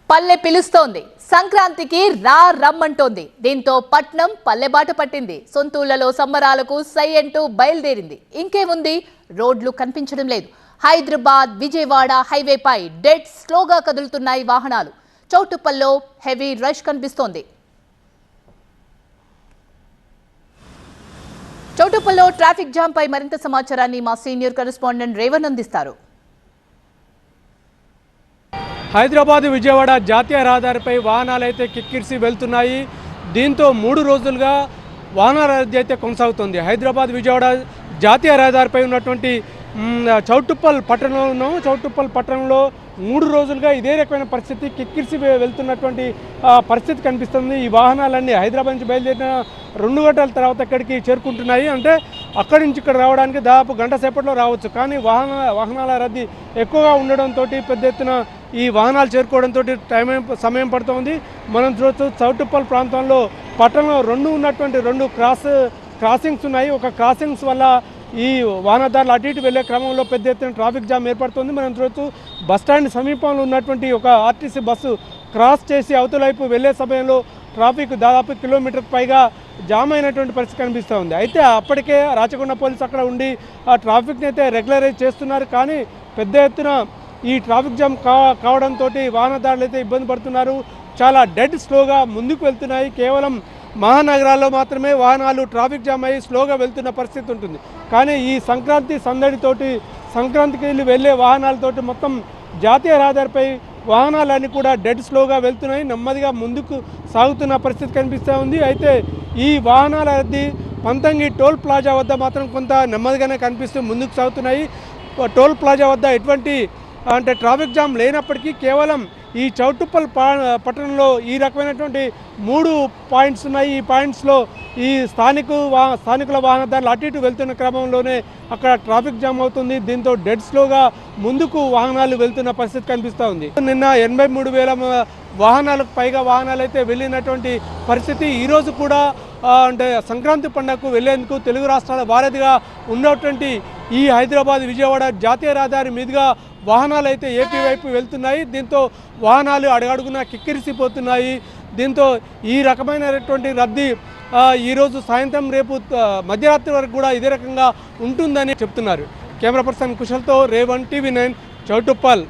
పల్లె పిలుస్తోంది. సంక్రాంతికి రా రమ్మంటోంది. దీంతో పట్నం పల్లెబాట పట్టింది. సొంతూళ్లలో సంబరాలకు సై అంటూ బయలుదేరింది. ఇంకేముంది, రోడ్లు కనిపించడం లేదు. హైదరాబాద్ విజయవాడ హైవేపై డెడ్ స్లోగా కదులుతున్నాయి వాహనాలు. చౌటుప్పల్లో హెవీ రష్ కనిపిస్తోంది. చౌటుప్పల్లో ట్రాఫిక్ జామ్ పై మరింత సమాచారాన్ని మా సీనియర్ కరెస్పాండెంట్ రేవణ్ అందిస్తారు. హైదరాబాద్ విజయవాడ జాతీయ రహదారిపై వాహనాలు అయితే కిక్కిరిసి వెళ్తున్నాయి. దీంతో 3 రోజులుగా వాహనాల రద్దీ అయితే కొనసాగుతుంది. హైదరాబాద్ విజయవాడ జాతీయ రహదారిపై ఉన్నటువంటి చౌటుప్పల్ పట్టణంలో 3 రోజులుగా ఇదే రకమైన పరిస్థితి, కిక్కిరిసి వెళ్తున్నటువంటి పరిస్థితి కనిపిస్తుంది. ఈ వాహనాలన్నీ హైదరాబాద్ నుంచి బయలుదేరిన 2 గంటల తర్వాత ఇక్కడికి చేరుకుంటున్నాయి. అంటే అక్కడి నుంచి ఇక్కడ రావడానికి దాదాపు గంట సేపట్లో రావచ్చు. కానీ వాహనాల రద్దీ ఎక్కువగా ఉండడంతో పెద్ద ఎత్తున ఈ వాహనాలు చేరుకోవడంతో సమయం పడుతోంది. మనం చూస్తూ చౌటుప్పల్ ప్రాంతంలో పట్టణంలో ఉన్నటువంటి 2 క్రాసింగ్స్ ఉన్నాయి. ఒక క్రాసింగ్స్ వల్ల ఈ వాహనదారులు అటు ఇటు వెళ్ళే క్రమంలో పెద్ద ఎత్తున ట్రాఫిక్ జామ్ ఏర్పడుతుంది. మనం చూడొచ్చు బస్టాండ్ సమీపంలో ఉన్నటువంటి ఒక ఆర్టీసీ బస్సు క్రాస్ చేసి అవతల వైపు వెళ్ళే సమయంలో ట్రాఫిక్ దాదాపు కిలోమీటర్ పైగా జామ్ అయినటువంటి పరిస్థితి కనిపిస్తూ ఉంది. అయితే అప్పటికే రాచకొండ పోలీసు అక్కడ ఉండి ఆ ట్రాఫిక్ని అయితే రెగ్యులరైజ్ చేస్తున్నారు. కానీ పెద్ద ఎత్తున ఈ ట్రాఫిక్ జామ్ కావడంతో వాహనదారులు అయితే ఇబ్బంది పడుతున్నారు. చాలా డెడ్ స్లోగా ముందుకు వెళ్తున్నాయి. కేవలం మహానగరాల్లో మాత్రమే వాహనాలు ట్రాఫిక్ జామ్ అయ్యి స్లోగా వెళ్తున్న పరిస్థితి ఉంటుంది. కానీ ఈ సంక్రాంతి సందడితోటి సంక్రాంతికి వెళ్ళే వాహనాలతోటి మొత్తం జాతీయ రహదారిపై వాహనాలన్నీ కూడా డెడ్ స్లోగా వెళ్తున్నాయి. నెమ్మదిగా ముందుకు సాగుతున్న పరిస్థితి కనిపిస్తూ ఉంది. అయితే ఈ వాహనాల రద్దీ పంతంగి టోల్ ప్లాజా వద్ద మాత్రం కొంత నెమ్మదిగానే కనిపిస్తూ ముందుకు సాగుతున్నాయి. టోల్ ప్లాజా వద్ద ఎటువంటి ట్రాఫిక్ జామ్ లేనప్పటికీ కేవలం ఈ చౌటుప్పల్ పట్టణంలో ఈ రకమైనటువంటి 3 పాయింట్స్ ఉన్నాయి. ఈ పాయింట్స్లో ఈ స్థానికుల వాహనదారులు అటు ఇటు వెళ్తున్న క్రమంలోనే అక్కడ ట్రాఫిక్ జామ్ అవుతుంది. దీంతో డెడ్ స్లోగా ముందుకు వాహనాలు వెళ్తున్న పరిస్థితి కనిపిస్తూ ఉంది. నిన్న 83,000 వాహనాలకు పైగా వాహనాలు అయితే వెళ్ళినటువంటి పరిస్థితి. ఈరోజు కూడా అంటే సంక్రాంతి పండుగకు వెళ్లేందుకు తెలుగు రాష్ట్రాల వారధిగా ఉన్నటువంటి ఈ హైదరాబాద్ విజయవాడ జాతీయ రహదారి మీదుగా వాహనాలు అయితే ఏపీ వైపు వెళ్తున్నాయి. దీంతో వాహనాలు అడుగడుగునా కిక్కిరిసిపోతున్నాయి. దీంతో ఈ రకమైనటువంటి రద్దీ ఈరోజు సాయంత్రం రేపు మధ్యరాత్రి వరకు కూడా ఇదే రకంగా ఉంటుందని చెప్తున్నారు. కెమెరా పర్సన్ కుశల్తో రేవణ్, TV9 చౌటుప్పల్.